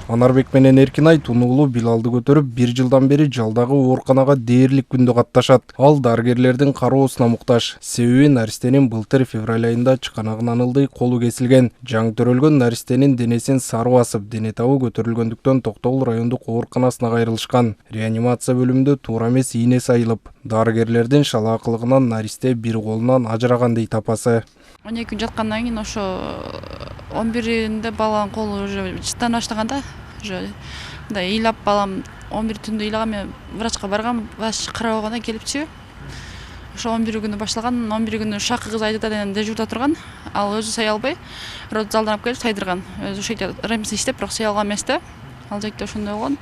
Анарбек менен Эркинай тун уулу Билалды көтөрүп 1 жылдан бери жалдагы ооруканага дээрлик күндө катташат. Ал дарыгерлердин кароосуна муктаж. Себеби наристенин былтыр февраль айында чыканагынан ылдый колу кесилген. Жаңы төрөлгөн наристенин денесин сары басып, дене табы көтөрүлгөндүктөн Токтогул райондук ооруканасына кайрылышкан. Реанимация бөлүмүндө туура эмес ийне сайылып, дарыгерлердин шалаакылыгынан наристе бир колунан ажыраган дейт апасы. 12 күн жаткандан кийин ошо 11-inde баланын колу уже жыттана баштаганда, уже мындай ыйлап балам 11 түндө ыйлаган, мен врачка баргам, врач карап алганда келипчи. Ошо 11 күнү башталган, 11 күнү Шакы кыз Айдата деген дежурда турган. Ал өзү сай албай, род залдан алып келип сайдырган. Өзү ошо жерде ремс иштеп, бирок сай алган эмес да. Ал жекте ошондой болгон.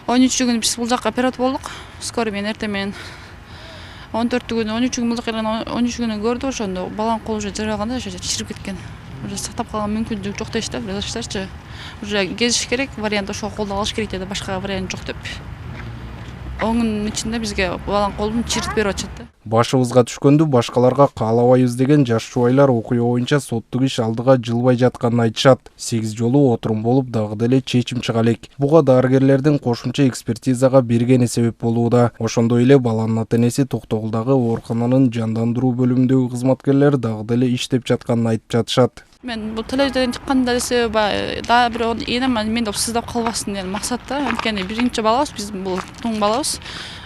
13 күнү биз бул жакка оператор болдук. Скорый менен эртең менен 14 күнү, 13 күнү бул жакка келген, 13 күнү көрдү, ошондо баланын колу уже жаралганда, ошо чирip кеткен. Уже сактап калган мүмкүнчүлүк жок дейт да, врачтарчы. Уже кезиш керек, вариант ошол колду алыш керек деди, башка вариант жок деп. 10 күнүн ичинде бизге баланын колун чиритип берип атышат да. Башыбызга түшкөндү башкаларга каалабайбыз деген жаш жубайлар окуя боюнча соттук иш алдыга жылбай жатканын айтышат. 8 жолу отурум болуп, дагы деле чечим чыга элек. Буга дарыгерлердин кошумча экспертизага бергени себеп болууда. Ошондой эле баланын ата-энеси Токтогулдагы оорукананын жандандыруу бөлүмүндөгү кызматкерлер дагы деле иштеп жатканын айтып жатышат. Мен бул телевизордон чыкканда десе, да бир энем мен деп сыздап калбасын деген максатта. Анткени биринчи балабыз, биз бул туң балабыз.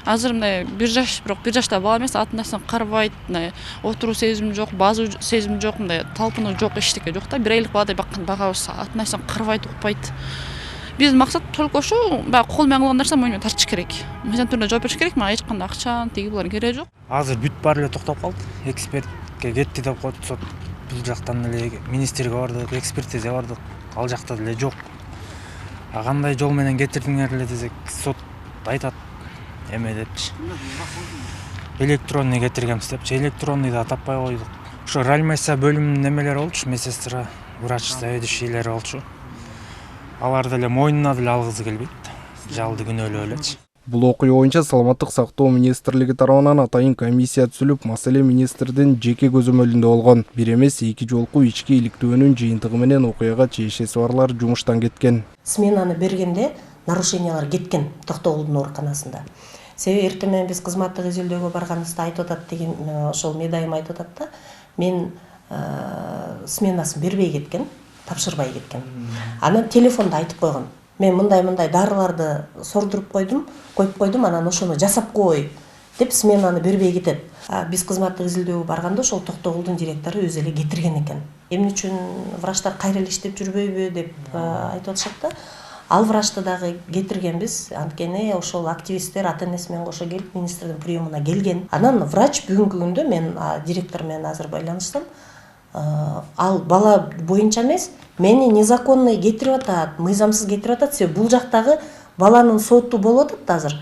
Азыр мындай 1 жаш, бирок 1 жашта бала эмес, ата-энесин карбайт, мындай отуруу сезими жок, базуу сезими жок, мындай талпынуу жок, эчтеке жок да. 1 айлык баладай багабыз, ата-энесин карбайт, укпайт. Биздин максат только ошо, баягы кол менен кылган нерсе мойнуна тартыш керек. Мыйзам түрүндө жооп бериш керек, мага эч кандай акча, тиги булардын кереги жок. Азыр бүт баары эле токтоп калды. Экспертке кетти деп коет сот. Бул жактан эле министрге бардык, экспертизага бардык. Ал жакта деле жок. Кандай жол менен кетирдиңер эле десек, сот айтат эме депчи. Электронный кетиргенбиз депчи. Электронный да таппай койдук. Ошо реанимация бөлүмүнүн немелери болчу, медсестра, врач, заведующийлери болчу. Алар деле мойнуна деле алгысы келбейт. Жалды күнөөлөп элечи. Бул окуя боюнча Саламаттык сактоо министрлиги тарабынан атайын комиссия түзүлүп, маселе министрдин жеке көзөмөлүндө болгон. Бир эмес 2 жолку ички иликтөөнүн жыйынтыгы менен окуяга чейишеси барлар жумуштан кеткен. Сменаны бергенде нарушениялар кеткен Токтогулдун ооруканасында. Себеби эртең менен биз кызматтык изилдөөгө барганыбызда айтып атат деген, ошол медайым айтып атат да, мен сменасын бербей кеткен, тапшырбай кеткен. Анан телефонда айтып койгон. Мен мындай дарыларды сордуруп койдум, коюп койдум, анан ошону жасап кой деп сменаны бербей кетет. Биз кызматтык изилдөөгө барганда ошол Токтогулдун директору өзү эле кетирген экен. Эмне үчүн врачтар кайра эле иштеп жүрбөйбү деп айтып атышат да. Ал врачты дагы кетиргенбиз, анткени ошол активисттер ата-энеси менен кошо келип министрдин приемуна келген. Анан врач бүгүнкү күндө мен директор менен азыр байланыштым. Ал бала боюнча эмес, мени незаконный кетирип атат, мыйзамсыз кетирип атат, себеби бул жактагы баланын соту болуп атат азыр.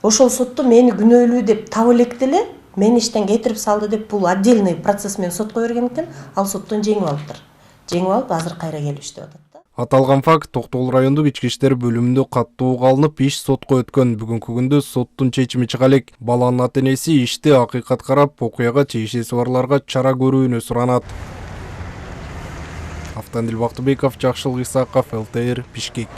Ошол сотто мени күнөөлүү деп таап электе эле, мени иштен кетирип салды деп бул отдельный процесс менен сотко берген экен, ал соттон жеңип алыптыр. Жеңип алып азыр кайра келип иштеп атат. Аталган факт Токтогул райондук ички иштер бөлүмүндө каттоого алынып, иш сотко өткөн. Бүгүнкү күндө соттун чечими чыга элек. Баланын ата-энеси ишти акыйкат карап, окуяга чейишеси барларга чара көрүүнү суранат. Автандил Бактыбеков, Жакшылык Исаков, ЛТР, Бишкек.